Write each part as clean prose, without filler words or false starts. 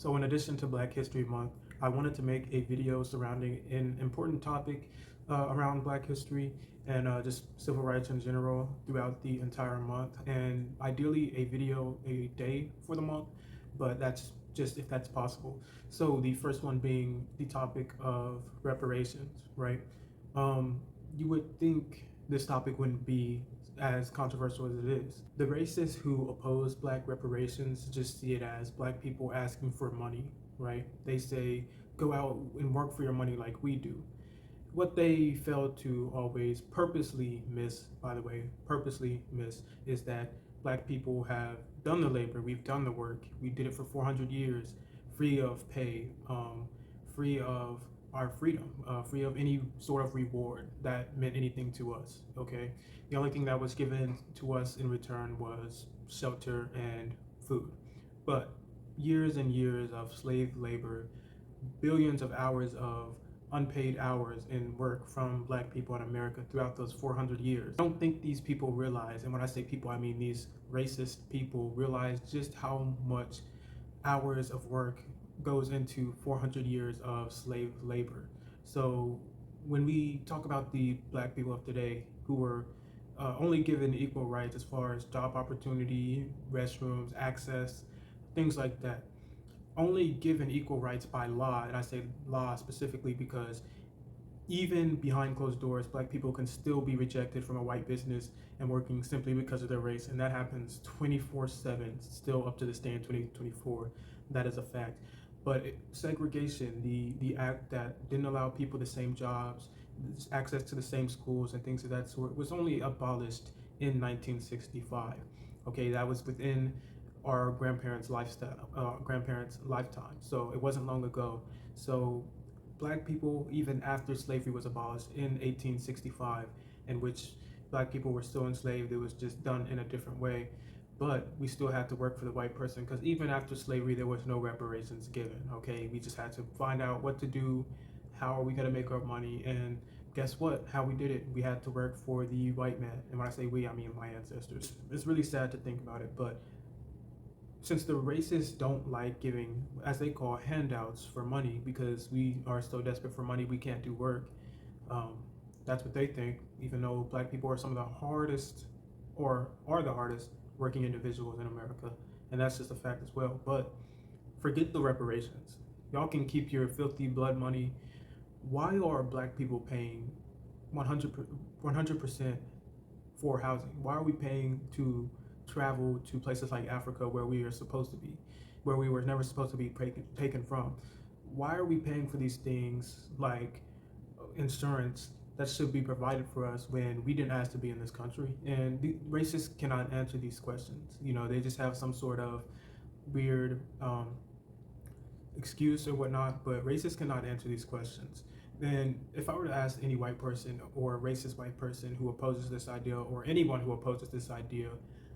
So in addition to Black History Month, I wanted to make a video surrounding an important topic around Black history and just civil rights in general throughout the entire month, and ideally a video a day for the month, but that's just if that's possible. So the first one being the topic of reparations, right? You would think this topic wouldn't be as controversial as it is. The racists who oppose Black reparations just see it as Black people asking for money, right? They say, go out and work for your money like we do. What they fail to always purposely miss, by the way, purposely miss, is that Black people have done the labor, we've done the work, we did it for 400 years, free of pay, free of our freedom, free of any sort of reward that meant anything to us. Okay, the only thing that was given to us in return was shelter and food. But years and years of slave labor, billions of hours of unpaid hours in work from Black people in America throughout those 400 years. I don't think these people realize, and when I say people, I mean these racist people realize just how much hours of work goes into 400 years of slave labor. So when we talk about the Black people of today who were only given equal rights as far as job opportunity, restrooms, access, things like that, only given equal rights by law, and I say law specifically because even behind closed doors, Black people can still be rejected from a white business and working simply because of their race, and that happens 24/7, still up to this day in 2024. That is a fact. But segregation, the act that didn't allow people the same jobs, access to the same schools, and things of that sort, was only abolished in 1965. Okay, that was within our grandparents' lifetime. So it wasn't long ago. So Black people, even after slavery was abolished in 1865, in which Black people were still enslaved, it was just done in a different way. But we still had to work for the white person because even after slavery, there was no reparations given. Okay, we just had to find out what to do, how are we going to make our money, and guess what? How we did it, we had to work for the white man. And when I say we, I mean my ancestors. It's really sad to think about it, but since the racists don't like giving, as they call, handouts for money because we are so desperate for money we can't do work, um, that's what they think, even though Black people are some of the hardest, or are the hardest working individuals in America, and that's just a fact as well. But forget the reparations. Y'all can keep your filthy blood money. Why are Black people paying 100% for housing? Why are we paying to travel to places like Africa where we are supposed to be, where we were never supposed to be taken from? Why are we paying for these things like insurance that should be provided for us when we didn't ask to be in this country? And the racists cannot answer these questions. You know, they just have some sort of weird excuse or whatnot, but racists cannot answer these questions. Then if I were to ask any white person or a racist white person who opposes this idea, or anyone who opposes this idea,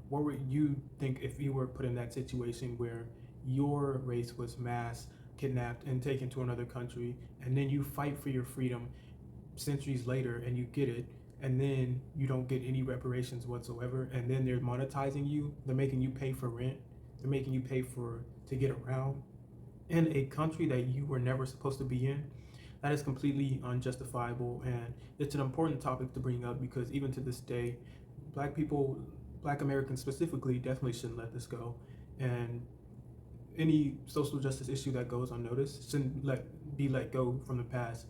what would you think if you were put in that situation where your race was mass kidnapped and taken to another country, and then you fight for your freedom centuries later and you get it, and then you don't get any reparations whatsoever, and then they're monetizing you, they're making you pay for rent, they're making you pay for to get around in a country that you were never supposed to be in? That is completely unjustifiable, and it's an important topic to bring up because even to this day, Black people, Black Americans specifically, definitely shouldn't let this go. And any social justice issue that goes unnoticed shouldn't be let go from the past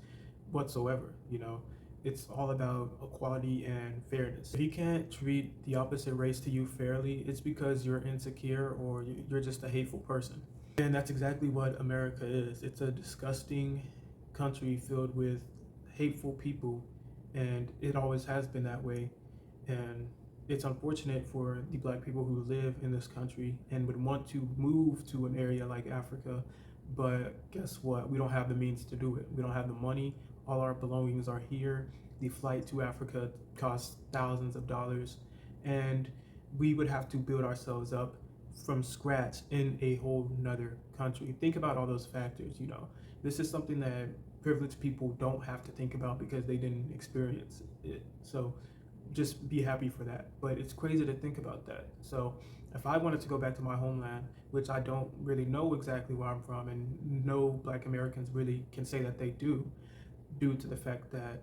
whatsoever. You know, it's all about equality and fairness. If you can't treat the opposite race to you fairly, it's because you're insecure or you're just a hateful person. And that's exactly what America is. It's a disgusting country filled with hateful people, and it always has been that way. And it's unfortunate for the Black people who live in this country and would want to move to an area like Africa, but guess what? We don't have the means to do it. We don't have the money. All our belongings are here. The flight to Africa costs thousands of dollars, and we would have to build ourselves up from scratch in a whole nother country. Think about all those factors. You know, this is something that privileged people don't have to think about because they didn't experience it. So just be happy for that. But it's crazy to think about that. So If I wanted to go back to my homeland, which I don't really know exactly where I'm from, and no Black Americans really can say that they do, due to the fact that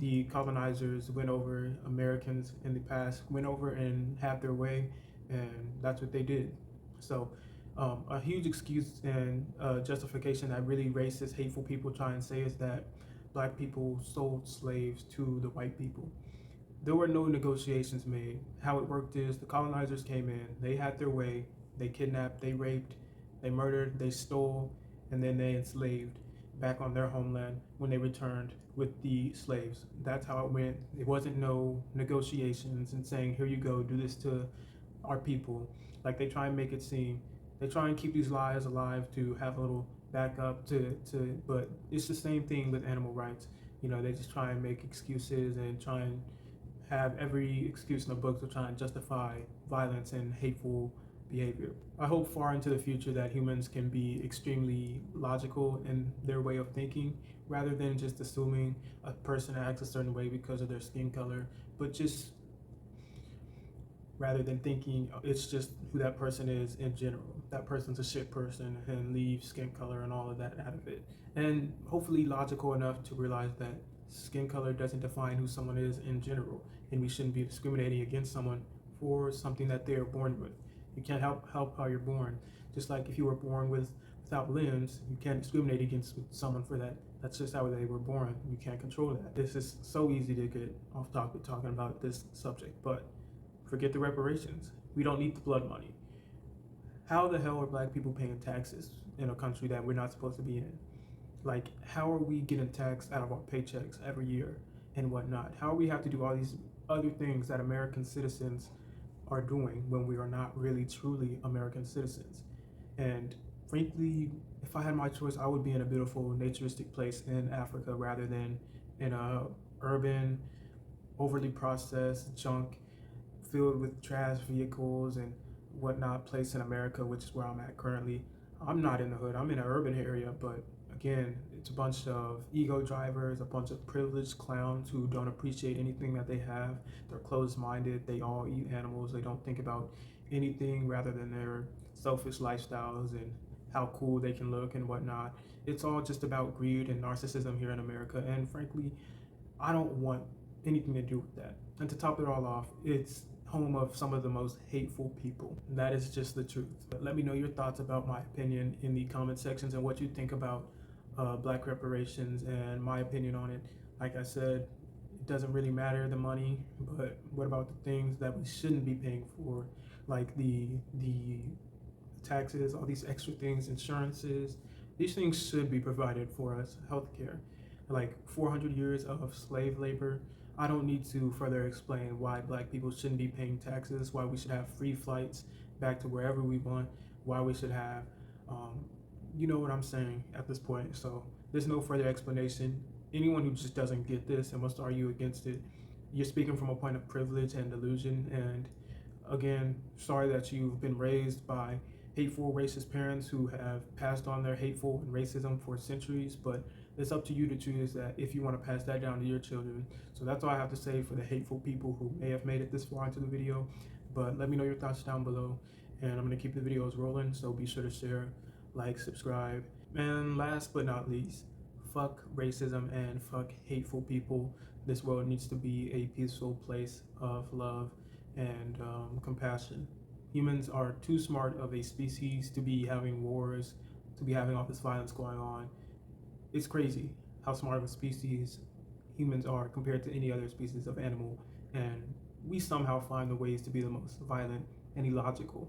the colonizers went over, Americans in the past went over and had their way, and that's what they did. So, a huge excuse and justification that really racist, hateful people try and say is that black people sold slaves to the white people. There were no negotiations made. How it worked is the colonizers came in, they had their way, they kidnapped, they raped, they murdered, they stole, and then they enslaved back on their homeland when they returned with the slaves. That's how it went. It wasn't no negotiations and saying, here you go, do this to our people. Like they try and make it seem. They try and keep these lies alive to have a little backup but it's the same thing with animal rights. They just try and make excuses and try and have every excuse in the book to try and justify violence and hateful behavior. I hope far into the future that humans can be extremely logical in their way of thinking rather than just assuming a person acts a certain way because of their skin color, but just rather than thinking it's just who that person is in general. That person's a shit person and leave skin color and all of that out of it. And hopefully logical enough to realize that skin color doesn't define who someone is in general, and we shouldn't be discriminating against someone for something that they are born with. You can't help how you're born. Just like if you were born without limbs, you can't discriminate against someone for that. That's just how they were born. You can't control that. This is so easy to get off topic talking about this subject, but forget the reparations. We don't need the blood money. How the hell are black people paying taxes in a country that we're not supposed to be in? Like, how are we getting taxed out of our paychecks every year and whatnot? How do we have to do all these other things that American citizens are doing when we are not really truly American citizens? And frankly, if I had my choice, I would be in a beautiful naturistic place in Africa rather than in a urban, overly processed junk filled with trash vehicles and whatnot place in America, which is where I'm at currently. I'm not in the hood, I'm in an urban area, but again, it's a bunch of ego drivers, a bunch of privileged clowns who don't appreciate anything that they have. They're closed minded, they all eat animals, they don't think about anything rather than their selfish lifestyles and how cool they can look and whatnot. It's all just about greed and narcissism here in America, and frankly, I don't want anything to do with that. And to top it all off, it's home of some of the most hateful people. That is just the truth. But let me know your thoughts about my opinion in the comment sections and what you think about black reparations and my opinion on it. Like I said, it doesn't really matter the money, but what about the things that we shouldn't be paying for, like the taxes, all these extra things, insurances. These things should be provided for us. Healthcare, like 400 years of slave labor. I don't need to further explain why black people shouldn't be paying taxes, why we should have free flights back to wherever we want, why we should have, you know what I'm saying at this point. So there's no further explanation. Anyone who just doesn't get this and wants to argue against it, you're speaking from a point of privilege and delusion. And again, sorry that you've been raised by hateful racist parents who have passed on their hateful and racism for centuries, but it's up to you to choose that if you want to pass that down to your children. So that's all I have to say for the hateful people who may have made it this far into the video. But let me know your thoughts down below, and I'm going to keep the videos rolling, so be sure to share, like, subscribe. And last but not least, fuck racism and fuck hateful people. This world needs to be a peaceful place of love and compassion. Humans are too smart of a species to be having wars, to be having all this violence going on. It's crazy how smart of a species humans are compared to any other species of animal, and we somehow find the ways to be the most violent and illogical.